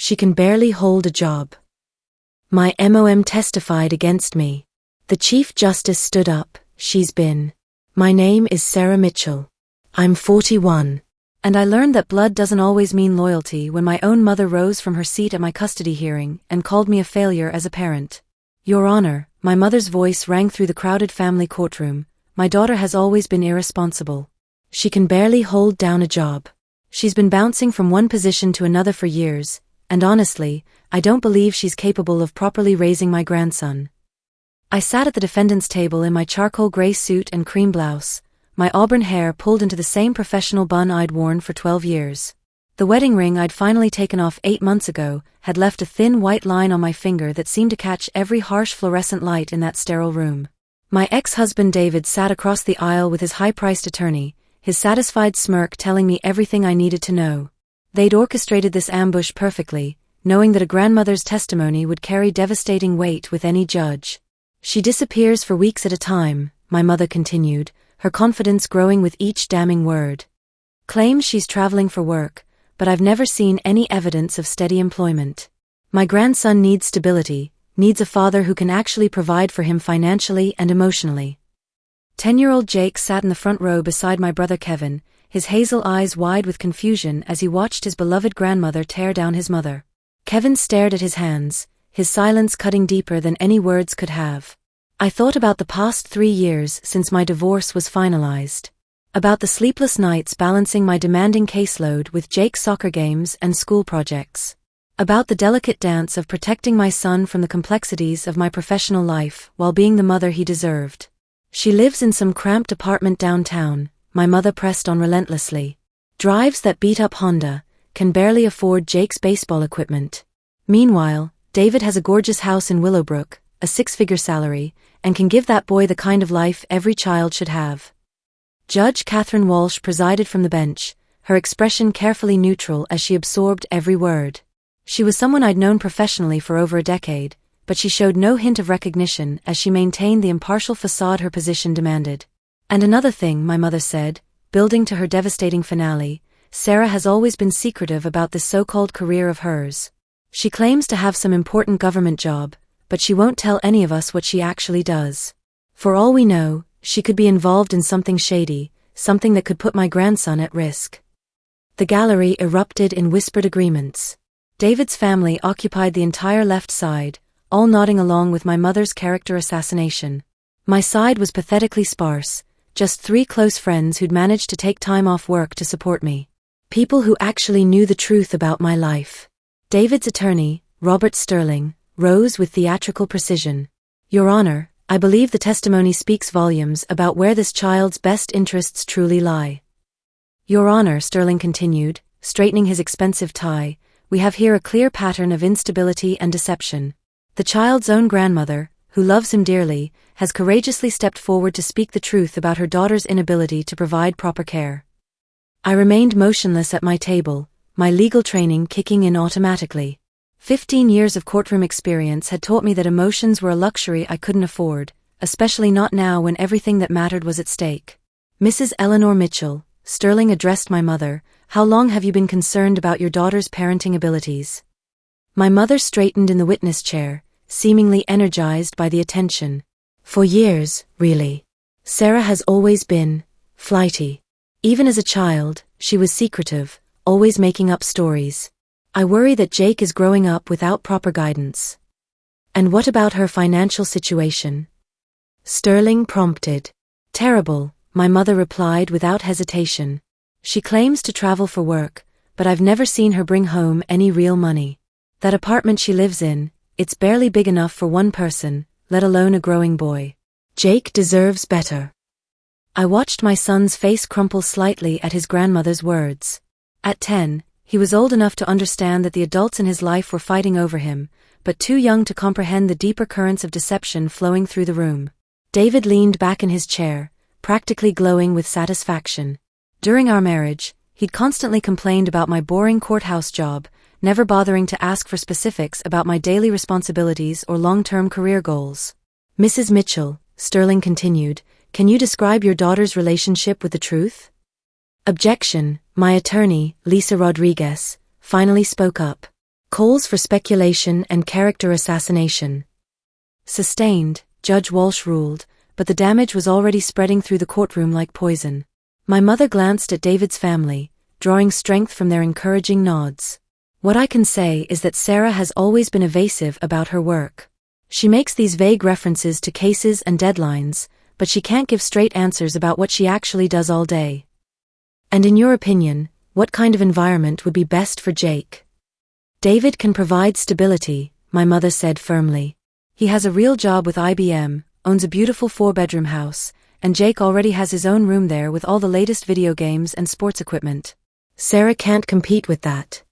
She can barely hold a job. My mom testified against me. The Chief Justice stood up. She's been. My name is Sarah Mitchell. I'm 41. And I learned that blood doesn't always mean loyalty when my own mother rose from her seat at my custody hearing and called me a failure as a parent. Your Honor, my mother's voice rang through the crowded family courtroom. My daughter has always been irresponsible. She can barely hold down a job. She's been bouncing from one position to another for years, and honestly, I don't believe she's capable of properly raising my grandson. I sat at the defendant's table in my charcoal gray suit and cream blouse, my auburn hair pulled into the same professional bun I'd worn for 12 years. The wedding ring I'd finally taken off 8 months ago had left a thin white line on my finger that seemed to catch every harsh fluorescent light in that sterile room. My ex-husband David sat across the aisle with his high-priced attorney, his satisfied smirk telling me everything I needed to know. They'd orchestrated this ambush perfectly, knowing that a grandmother's testimony would carry devastating weight with any judge. She disappears for weeks at a time, my mother continued, her confidence growing with each damning word. Claims she's traveling for work, but I've never seen any evidence of steady employment. My grandson needs stability, needs a father who can actually provide for him financially and emotionally. 10-year-old Jake sat in the front row beside my brother Kevin, his hazel eyes wide with confusion as he watched his beloved grandmother tear down his mother. Kevin stared at his hands, his silence cutting deeper than any words could have. I thought about the past 3 years since my divorce was finalized. About the sleepless nights balancing my demanding caseload with Jake's soccer games and school projects. About the delicate dance of protecting my son from the complexities of my professional life while being the mother he deserved. She lives in some cramped apartment downtown, my mother pressed on relentlessly. Drives that beat-up Honda, can barely afford Jake's baseball equipment. Meanwhile, David has a gorgeous house in Willowbrook, a 6-figure salary, and can give that boy the kind of life every child should have. Judge Catherine Walsh presided from the bench, her expression carefully neutral as she absorbed every word. She was someone I'd known professionally for over a decade, but she showed no hint of recognition as she maintained the impartial facade her position demanded. And another thing, my mother said, building to her devastating finale, Sarah has always been secretive about this so-called career of hers. She claims to have some important government job, but she won't tell any of us what she actually does. For all we know, she could be involved in something shady, something that could put my grandson at risk. The gallery erupted in whispered agreements. David's family occupied the entire left side, all nodding along with my mother's character assassination. My side was pathetically sparse, just 3 close friends who'd managed to take time off work to support me. People who actually knew the truth about my life. David's attorney, Robert Sterling, rose with theatrical precision. Your Honor, I believe the testimony speaks volumes about where this child's best interests truly lie. Your Honor, Sterling continued, straightening his expensive tie, we have here a clear pattern of instability and deception. The child's own grandmother, who loves him dearly, has courageously stepped forward to speak the truth about her daughter's inability to provide proper care. I remained motionless at my table, my legal training kicking in automatically. 15 years of courtroom experience had taught me that emotions were a luxury I couldn't afford, especially not now when everything that mattered was at stake. Mrs. Eleanor Mitchell, Sterling addressed my mother, how long have you been concerned about your daughter's parenting abilities? My mother straightened in the witness chair, seemingly energized by the attention. For years, really. Sarah has always been flighty. Even as a child, she was secretive, always making up stories. I worry that Jake is growing up without proper guidance. And what about her financial situation? Sterling prompted. Terrible, my mother replied without hesitation. She claims to travel for work, but I've never seen her bring home any real money. That apartment she lives in, it's barely big enough for one person, let alone a growing boy. Jake deserves better. I watched my son's face crumple slightly at his grandmother's words. At 10, he was old enough to understand that the adults in his life were fighting over him, but too young to comprehend the deeper currents of deception flowing through the room. David leaned back in his chair, practically glowing with satisfaction. During our marriage, he'd constantly complained about my boring courthouse job, never bothering to ask for specifics about my daily responsibilities or long-term career goals. Mrs. Mitchell, Sterling continued, can you describe your daughter's relationship with the truth? Objection. My attorney, Lisa Rodriguez, finally spoke up. Calls for speculation and character assassination. Sustained, Judge Walsh ruled, but the damage was already spreading through the courtroom like poison. My mother glanced at David's family, drawing strength from their encouraging nods. What I can say is that Sarah has always been evasive about her work. She makes these vague references to cases and deadlines, but she can't give straight answers about what she actually does all day. And in your opinion, what kind of environment would be best for Jake? David can provide stability, my mother said firmly. He has a real job with IBM, owns a beautiful 4-bedroom house, and Jake already has his own room there with all the latest video games and sports equipment. Sarah can't compete with that.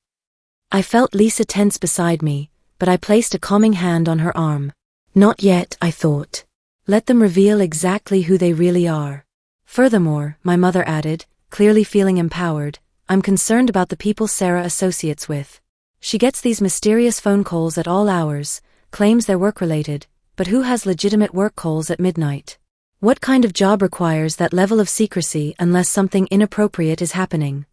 I felt Lisa tense beside me, but I placed a calming hand on her arm. Not yet, I thought. Let them reveal exactly who they really are. Furthermore, my mother added, clearly feeling empowered, I'm concerned about the people Sarah associates with. She gets these mysterious phone calls at all hours, claims they're work-related, but who has legitimate work calls at midnight? What kind of job requires that level of secrecy unless something inappropriate is happening?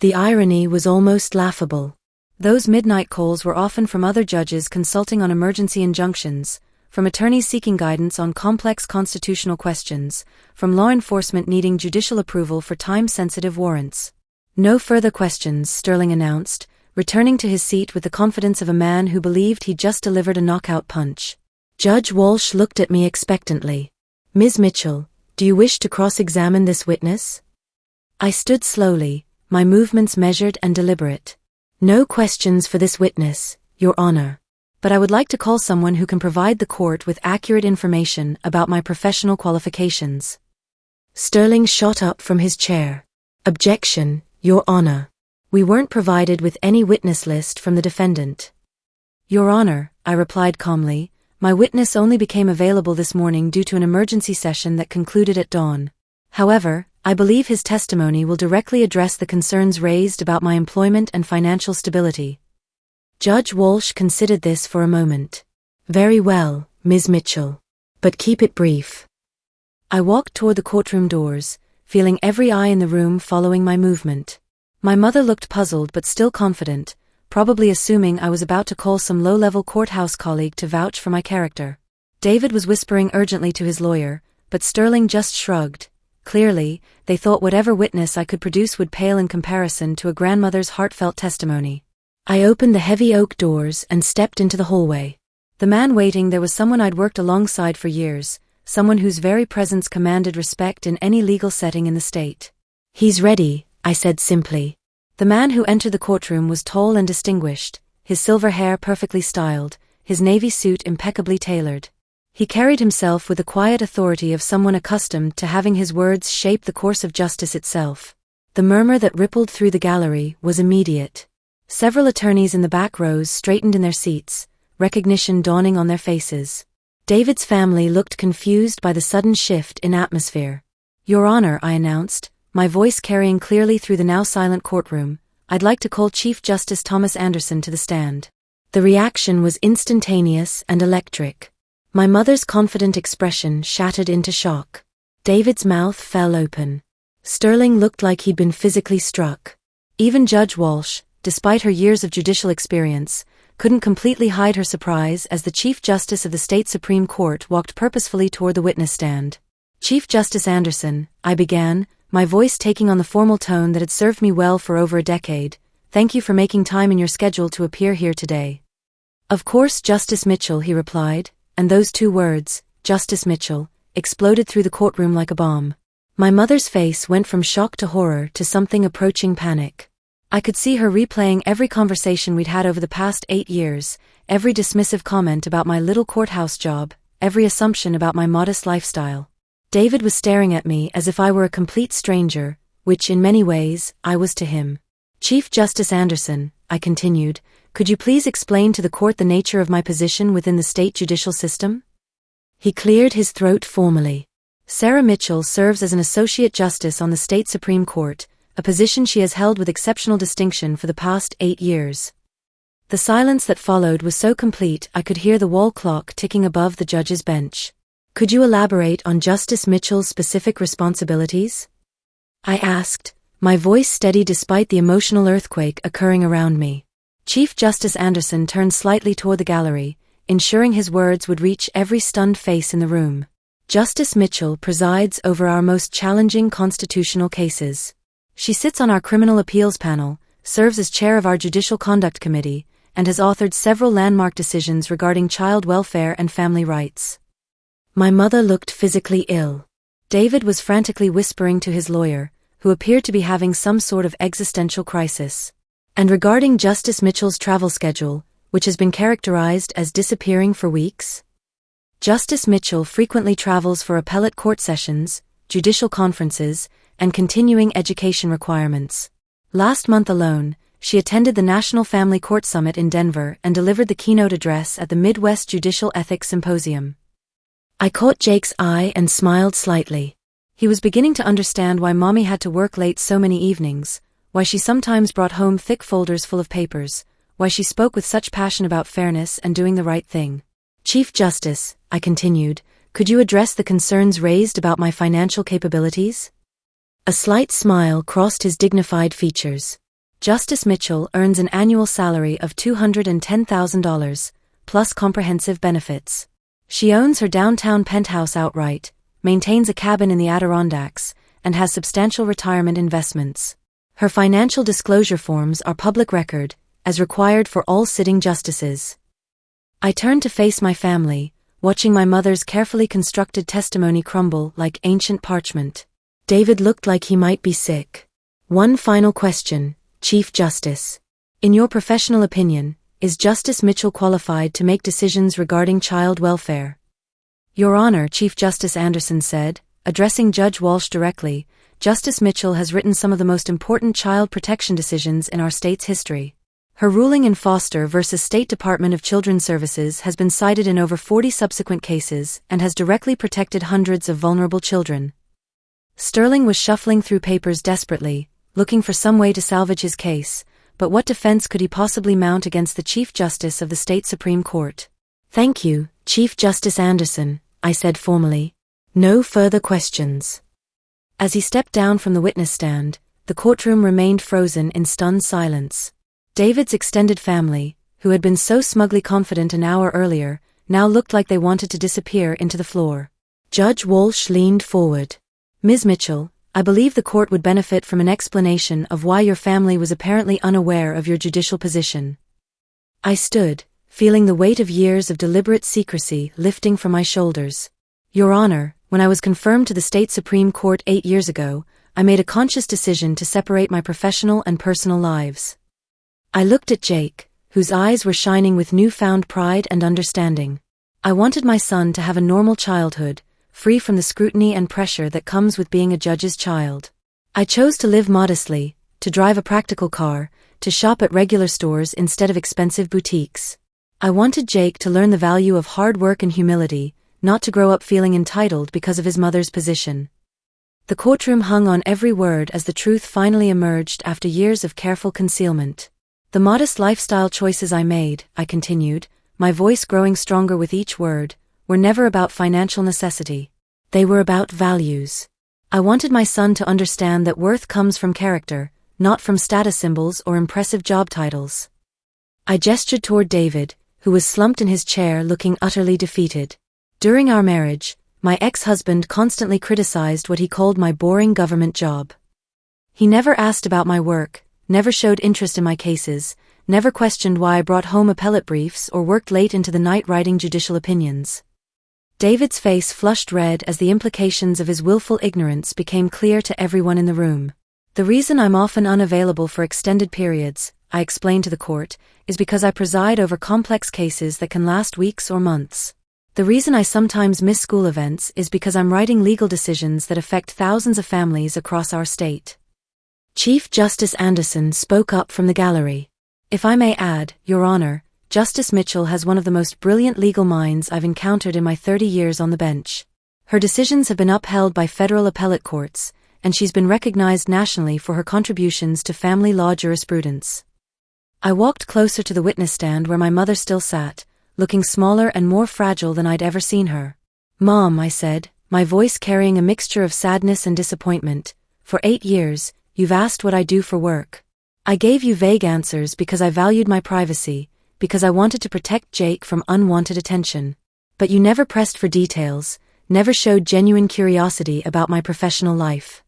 The irony was almost laughable. Those midnight calls were often from other judges consulting on emergency injunctions, from attorneys seeking guidance on complex constitutional questions, from law enforcement needing judicial approval for time-sensitive warrants. No further questions, Sterling announced, returning to his seat with the confidence of a man who believed he'd just delivered a knockout punch. Judge Walsh looked at me expectantly. Ms. Mitchell, do you wish to cross-examine this witness? I stood slowly, my movements measured and deliberate. No questions for this witness, Your Honor. But I would like to call someone who can provide the court with accurate information about my professional qualifications. Sterling shot up from his chair. Objection, Your Honor. We weren't provided with any witness list from the defendant. Your Honor, I replied calmly, my witness only became available this morning due to an emergency session that concluded at dawn. However, I believe his testimony will directly address the concerns raised about my employment and financial stability. Judge Walsh considered this for a moment. Very well, Ms. Mitchell. But keep it brief. I walked toward the courtroom doors, feeling every eye in the room following my movement. My mother looked puzzled but still confident, probably assuming I was about to call some low-level courthouse colleague to vouch for my character. David was whispering urgently to his lawyer, but Sterling just shrugged. Clearly, they thought whatever witness I could produce would pale in comparison to a grandmother's heartfelt testimony. I opened the heavy oak doors and stepped into the hallway. The man waiting there was someone I'd worked alongside for years, someone whose very presence commanded respect in any legal setting in the state. He's ready, I said simply. The man who entered the courtroom was tall and distinguished, his silver hair perfectly styled, his navy suit impeccably tailored. He carried himself with the quiet authority of someone accustomed to having his words shape the course of justice itself. The murmur that rippled through the gallery was immediate. Several attorneys in the back rows straightened in their seats, recognition dawning on their faces. David's family looked confused by the sudden shift in atmosphere. Your Honor, I announced, my voice carrying clearly through the now silent courtroom, I'd like to call Chief Justice Thomas Anderson to the stand. The reaction was instantaneous and electric. My mother's confident expression shattered into shock. David's mouth fell open. Sterling looked like he'd been physically struck. Even Judge Walsh, despite her years of judicial experience, couldn't completely hide her surprise as the Chief Justice of the State Supreme Court walked purposefully toward the witness stand. Chief Justice Anderson, I began, my voice taking on the formal tone that had served me well for over a decade, thank you for making time in your schedule to appear here today. Of course, Justice Mitchell, he replied, and those two words, Justice Mitchell, exploded through the courtroom like a bomb. My mother's face went from shock to horror to something approaching panic. I could see her replaying every conversation we'd had over the past 8 years, every dismissive comment about my little courthouse job, every assumption about my modest lifestyle. David was staring at me as if I were a complete stranger, which in many ways, I was to him. Chief Justice Anderson, I continued, could you please explain to the court the nature of my position within the state judicial system? He cleared his throat formally. Sarah Mitchell serves as an Associate Justice on the State Supreme Court, a position she has held with exceptional distinction for the past 8 years. The silence that followed was so complete I could hear the wall clock ticking above the judge's bench. Could you elaborate on Justice Mitchell's specific responsibilities? I asked, my voice steady despite the emotional earthquake occurring around me. Chief Justice Anderson turned slightly toward the gallery, ensuring his words would reach every stunned face in the room. Justice Mitchell presides over our most challenging constitutional cases. She sits on our criminal appeals panel, serves as chair of our Judicial Conduct Committee, and has authored several landmark decisions regarding child welfare and family rights. My mother looked physically ill. David was frantically whispering to his lawyer, who appeared to be having some sort of existential crisis. And regarding Justice Mitchell's travel schedule, which has been characterized as disappearing for weeks? Justice Mitchell frequently travels for appellate court sessions, judicial conferences, and continuing education requirements. Last month alone, she attended the National Family Court Summit in Denver and delivered the keynote address at the Midwest Judicial Ethics Symposium. I caught Jake's eye and smiled slightly. He was beginning to understand why Mommy had to work late so many evenings, why she sometimes brought home thick folders full of papers, why she spoke with such passion about fairness and doing the right thing. Chief Justice, I continued, could you address the concerns raised about my financial capabilities? A slight smile crossed his dignified features. Justice Mitchell earns an annual salary of $210,000, plus comprehensive benefits. She owns her downtown penthouse outright, maintains a cabin in the Adirondacks, and has substantial retirement investments. Her financial disclosure forms are public record, as required for all sitting justices. I turned to face my family, watching my mother's carefully constructed testimony crumble like ancient parchment. David looked like he might be sick. One final question, Chief Justice. In your professional opinion, is Justice Mitchell qualified to make decisions regarding child welfare? Your Honor, Chief Justice Anderson said, addressing Judge Walsh directly, Justice Mitchell has written some of the most important child protection decisions in our state's history. Her ruling in Foster v. State Department of Children's Services has been cited in over 40 subsequent cases and has directly protected hundreds of vulnerable children. Sterling was shuffling through papers desperately, looking for some way to salvage his case, but what defense could he possibly mount against the Chief Justice of the state Supreme Court? Thank you, Chief Justice Anderson, I said formally. No further questions. As he stepped down from the witness stand, the courtroom remained frozen in stunned silence. David's extended family, who had been so smugly confident an hour earlier, now looked like they wanted to disappear into the floor. Judge Walsh leaned forward. Ms. Mitchell, I believe the court would benefit from an explanation of why your family was apparently unaware of your judicial position. I stood, feeling the weight of years of deliberate secrecy lifting from my shoulders. Your Honor, when I was confirmed to the state Supreme Court 8 years ago, I made a conscious decision to separate my professional and personal lives. I looked at Jake, whose eyes were shining with newfound pride and understanding. I wanted my son to have a normal childhood, free from the scrutiny and pressure that comes with being a judge's child. I chose to live modestly, to drive a practical car, to shop at regular stores instead of expensive boutiques. I wanted Jake to learn the value of hard work and humility, not to grow up feeling entitled because of his mother's position. The courtroom hung on every word as the truth finally emerged after years of careful concealment. The modest lifestyle choices I made, I continued, my voice growing stronger with each word, were never about financial necessity. They were about values. I wanted my son to understand that worth comes from character, not from status symbols or impressive job titles. I gestured toward David, who was slumped in his chair looking utterly defeated. During our marriage, my ex-husband constantly criticized what he called my boring government job. He never asked about my work, never showed interest in my cases, never questioned why I brought home appellate briefs or worked late into the night writing judicial opinions. David's face flushed red as the implications of his willful ignorance became clear to everyone in the room. The reason I'm often unavailable for extended periods, I explained to the court, is because I preside over complex cases that can last weeks or months. The reason I sometimes miss school events is because I'm writing legal decisions that affect thousands of families across our state. Chief Justice Anderson spoke up from the gallery. If I may add, Your Honor, Justice Mitchell has one of the most brilliant legal minds I've encountered in my 30 years on the bench. Her decisions have been upheld by federal appellate courts, and she's been recognized nationally for her contributions to family law jurisprudence. I walked closer to the witness stand where my mother still sat, looking smaller and more fragile than I'd ever seen her. Mom, I said, my voice carrying a mixture of sadness and disappointment, for 8 years, you've asked what I do for work. I gave you vague answers because I valued my privacy, because I wanted to protect Jake from unwanted attention. But you never pressed for details, never showed genuine curiosity about my professional life.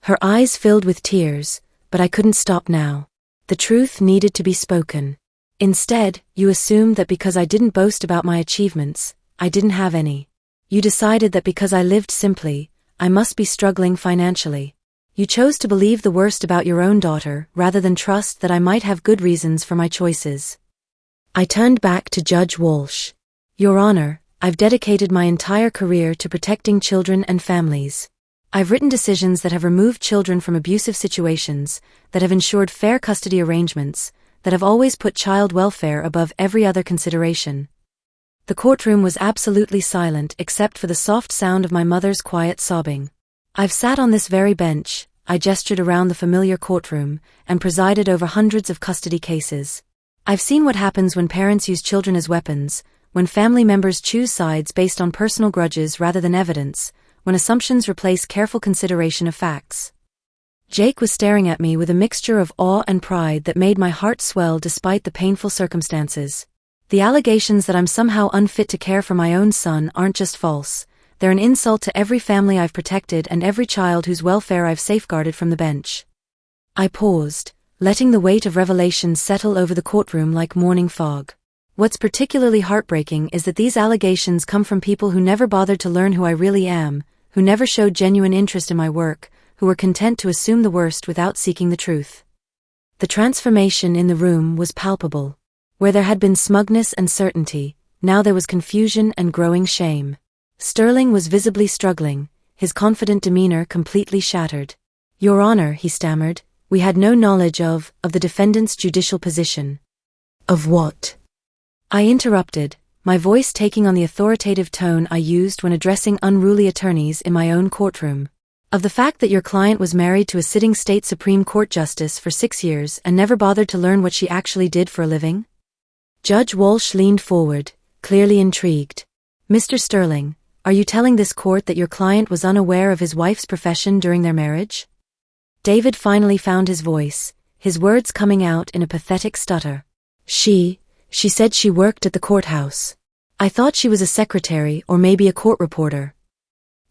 Her eyes filled with tears, but I couldn't stop now. The truth needed to be spoken. Instead, you assumed that because I didn't boast about my achievements, I didn't have any. You decided that because I lived simply, I must be struggling financially. You chose to believe the worst about your own daughter rather than trust that I might have good reasons for my choices. I turned back to Judge Walsh. Your Honor, I've dedicated my entire career to protecting children and families. I've written decisions that have removed children from abusive situations, that have ensured fair custody arrangements, that have always put child welfare above every other consideration. The courtroom was absolutely silent except for the soft sound of my mother's quiet sobbing. I've sat on this very bench, I gestured around the familiar courtroom, and presided over hundreds of custody cases. I've seen what happens when parents use children as weapons, when family members choose sides based on personal grudges rather than evidence, when assumptions replace careful consideration of facts. Jake was staring at me with a mixture of awe and pride that made my heart swell despite the painful circumstances. The allegations that I'm somehow unfit to care for my own son aren't just false, they're an insult to every family I've protected and every child whose welfare I've safeguarded from the bench. I paused, letting the weight of revelations settle over the courtroom like morning fog. What's particularly heartbreaking is that these allegations come from people who never bothered to learn who I really am, who never showed genuine interest in my work, who were content to assume the worst without seeking the truth. The transformation in the room was palpable. Where there had been smugness and certainty, now there was confusion and growing shame. Sterling was visibly struggling, his confident demeanor completely shattered. Your Honor, he stammered, we had no knowledge of the defendant's judicial position. Of what? I interrupted, my voice taking on the authoritative tone I used when addressing unruly attorneys in my own courtroom. Of the fact that your client was married to a sitting state Supreme Court justice for 6 years and never bothered to learn what she actually did for a living? Judge Walsh leaned forward, clearly intrigued. Mr. Sterling, are you telling this court that your client was unaware of his wife's profession during their marriage? David finally found his voice, his words coming out in a pathetic stutter. She said she worked at the courthouse. I thought she was a secretary or maybe a court reporter.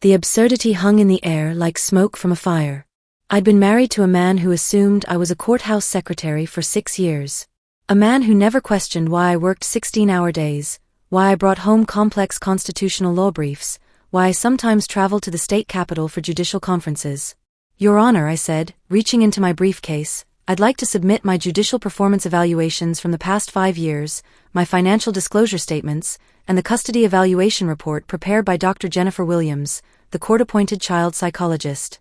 The absurdity hung in the air like smoke from a fire. I'd been married to a man who assumed I was a courthouse secretary for 6 years. A man who never questioned why I worked 16-hour days, why I brought home complex constitutional law briefs, why I sometimes traveled to the state capitol for judicial conferences. Your Honor, I said, reaching into my briefcase, I'd like to submit my judicial performance evaluations from the past 5 years, my financial disclosure statements, and the custody evaluation report prepared by Dr. Jennifer Williams, the court-appointed child psychologist.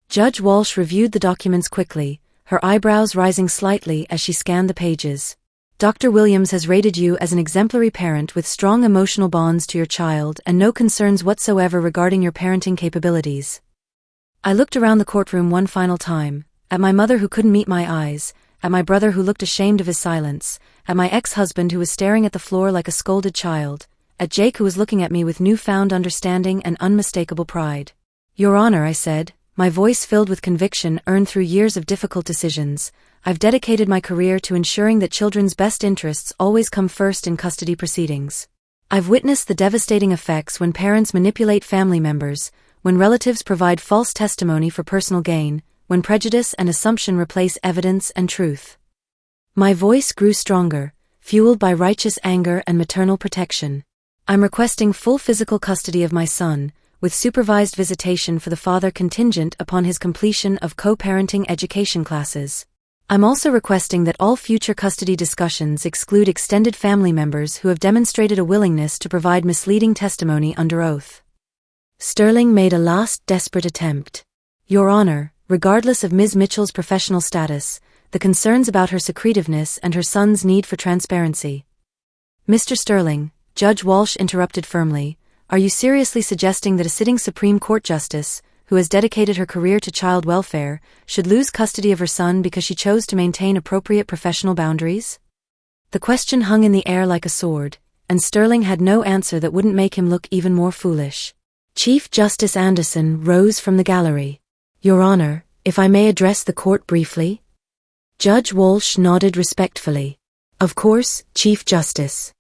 Judge Walsh reviewed the documents quickly, her eyebrows rising slightly as she scanned the pages. Dr. Williams has rated you as an exemplary parent with strong emotional bonds to your child and no concerns whatsoever regarding your parenting capabilities. I looked around the courtroom one final time, at my mother who couldn't meet my eyes, at my brother who looked ashamed of his silence, at my ex-husband who was staring at the floor like a scolded child, at Jake who was looking at me with newfound understanding and unmistakable pride. Your Honor, I said, my voice filled with conviction earned through years of difficult decisions, I've dedicated my career to ensuring that children's best interests always come first in custody proceedings. I've witnessed the devastating effects when parents manipulate family members, when relatives provide false testimony for personal gain, when prejudice and assumption replace evidence and truth. My voice grew stronger, fueled by righteous anger and maternal protection. I'm requesting full physical custody of my son, with supervised visitation for the father contingent upon his completion of co-parenting education classes. I'm also requesting that all future custody discussions exclude extended family members who have demonstrated a willingness to provide misleading testimony under oath. Sterling made a last desperate attempt. Your Honor, regardless of Ms. Mitchell's professional status, the concerns about her secretiveness and her son's need for transparency. Mr. Sterling, Judge Walsh interrupted firmly, are you seriously suggesting that a sitting Supreme Court justice, who has dedicated her career to child welfare, should lose custody of her son because she chose to maintain appropriate professional boundaries? The question hung in the air like a sword, and Sterling had no answer that wouldn't make him look even more foolish. Chief Justice Anderson rose from the gallery. Your Honor, if I may address the court briefly? Judge Walsh nodded respectfully. Of course, Chief Justice.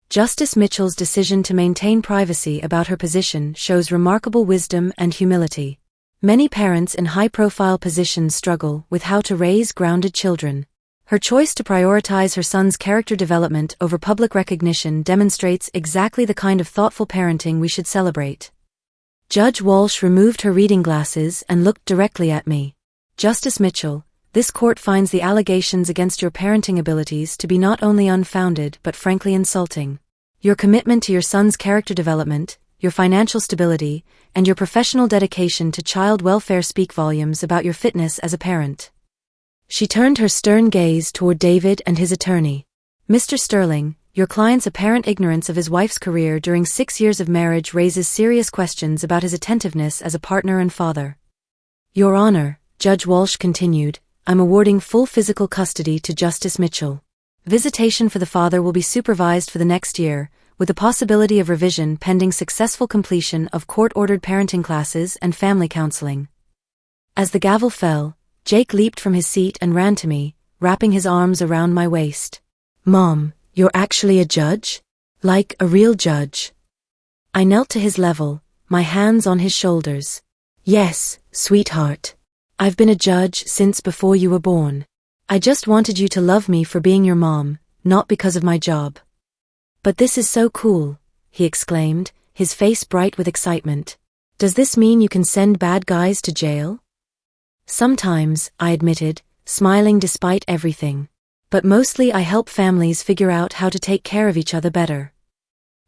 Justice Mitchell's decision to maintain privacy about her position shows remarkable wisdom and humility. Many parents in high-profile positions struggle with how to raise grounded children. Her choice to prioritize her son's character development over public recognition demonstrates exactly the kind of thoughtful parenting we should celebrate. Judge Walsh removed her reading glasses and looked directly at me. Justice Mitchell, this court finds the allegations against your parenting abilities to be not only unfounded but frankly insulting. Your commitment to your son's character development, your financial stability, and your professional dedication to child welfare speak volumes about your fitness as a parent. She turned her stern gaze toward David and his attorney. Mr. Sterling, your client's apparent ignorance of his wife's career during 6 years of marriage raises serious questions about his attentiveness as a partner and father. Your Honor, Judge Walsh continued, I'm awarding full physical custody to Justice Mitchell. Visitation for the father will be supervised for the next year, with the possibility of revision pending successful completion of court-ordered parenting classes and family counseling. As the gavel fell, Jake leaped from his seat and ran to me, wrapping his arms around my waist. Mom, you're actually a judge? Like a real judge? I knelt to his level, my hands on his shoulders. Yes, sweetheart. I've been a judge since before you were born. I just wanted you to love me for being your mom, not because of my job. But this is so cool, he exclaimed, his face bright with excitement. Does this mean you can send bad guys to jail? Sometimes, I admitted, smiling despite everything. But mostly I help families figure out how to take care of each other better.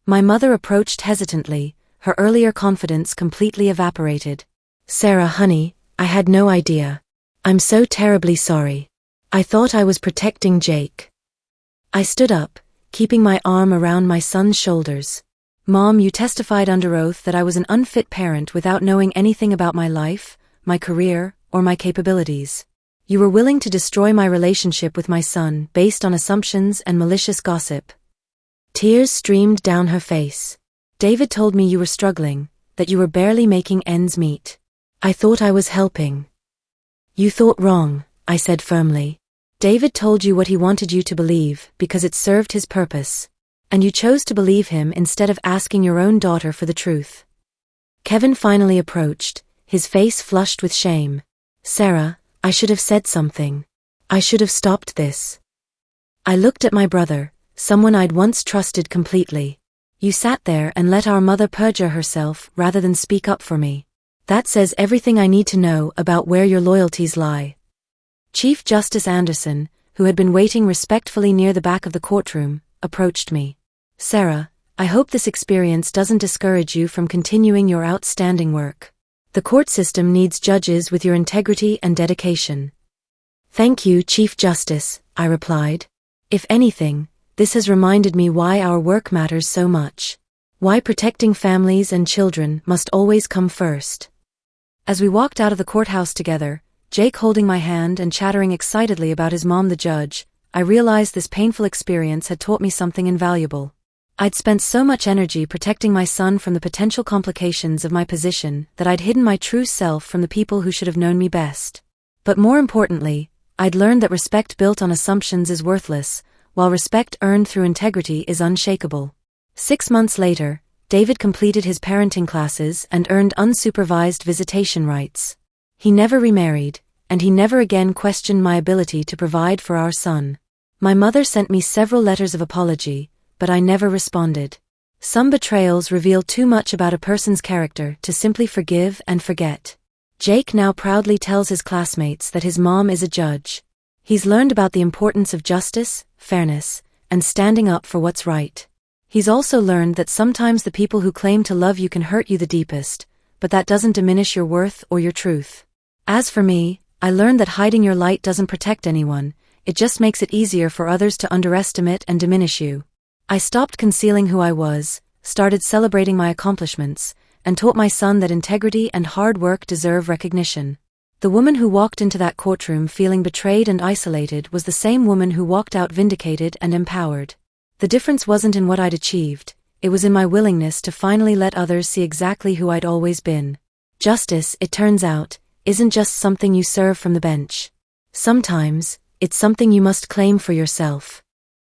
My mother approached hesitantly, her earlier confidence completely evaporated. Sarah, honey, I had no idea. I'm so terribly sorry. I thought I was protecting Jake. I stood up, keeping my arm around my son's shoulders. Mom, you testified under oath that I was an unfit parent without knowing anything about my life, my career, or my capabilities. You were willing to destroy my relationship with my son based on assumptions and malicious gossip. Tears streamed down her face. David told me you were struggling, that you were barely making ends meet. I thought I was helping. You thought wrong, I said firmly. David told you what he wanted you to believe because it served his purpose. And you chose to believe him instead of asking your own daughter for the truth. Kevin finally approached, his face flushed with shame. Sarah, I should have said something. I should have stopped this. I looked at my brother, someone I'd once trusted completely. You sat there and let our mother perjure herself rather than speak up for me. That says everything I need to know about where your loyalties lie. Chief Justice Anderson, who had been waiting respectfully near the back of the courtroom, approached me. Sarah, I hope this experience doesn't discourage you from continuing your outstanding work. The court system needs judges with your integrity and dedication. Thank you, Chief Justice, I replied. If anything, this has reminded me why our work matters so much. Why protecting families and children must always come first. As we walked out of the courthouse together, Jake holding my hand and chattering excitedly about his mom the judge, I realized this painful experience had taught me something invaluable. I'd spent so much energy protecting my son from the potential complications of my position that I'd hidden my true self from the people who should have known me best. But more importantly, I'd learned that respect built on assumptions is worthless, while respect earned through integrity is unshakable. 6 months later, David completed his parenting classes and earned unsupervised visitation rights. He never remarried, and he never again questioned my ability to provide for our son. My mother sent me several letters of apology, but I never responded. Some betrayals reveal too much about a person's character to simply forgive and forget. Jake now proudly tells his classmates that his mom is a judge. He's learned about the importance of justice, fairness, and standing up for what's right. He's also learned that sometimes the people who claim to love you can hurt you the deepest, but that doesn't diminish your worth or your truth. As for me, I learned that hiding your light doesn't protect anyone, it just makes it easier for others to underestimate and diminish you. I stopped concealing who I was, started celebrating my accomplishments, and taught my son that integrity and hard work deserve recognition. The woman who walked into that courtroom feeling betrayed and isolated was the same woman who walked out vindicated and empowered. The difference wasn't in what I'd achieved, it was in my willingness to finally let others see exactly who I'd always been. Justice, it turns out, isn't just something you serve from the bench. Sometimes, It's something you must claim for yourself.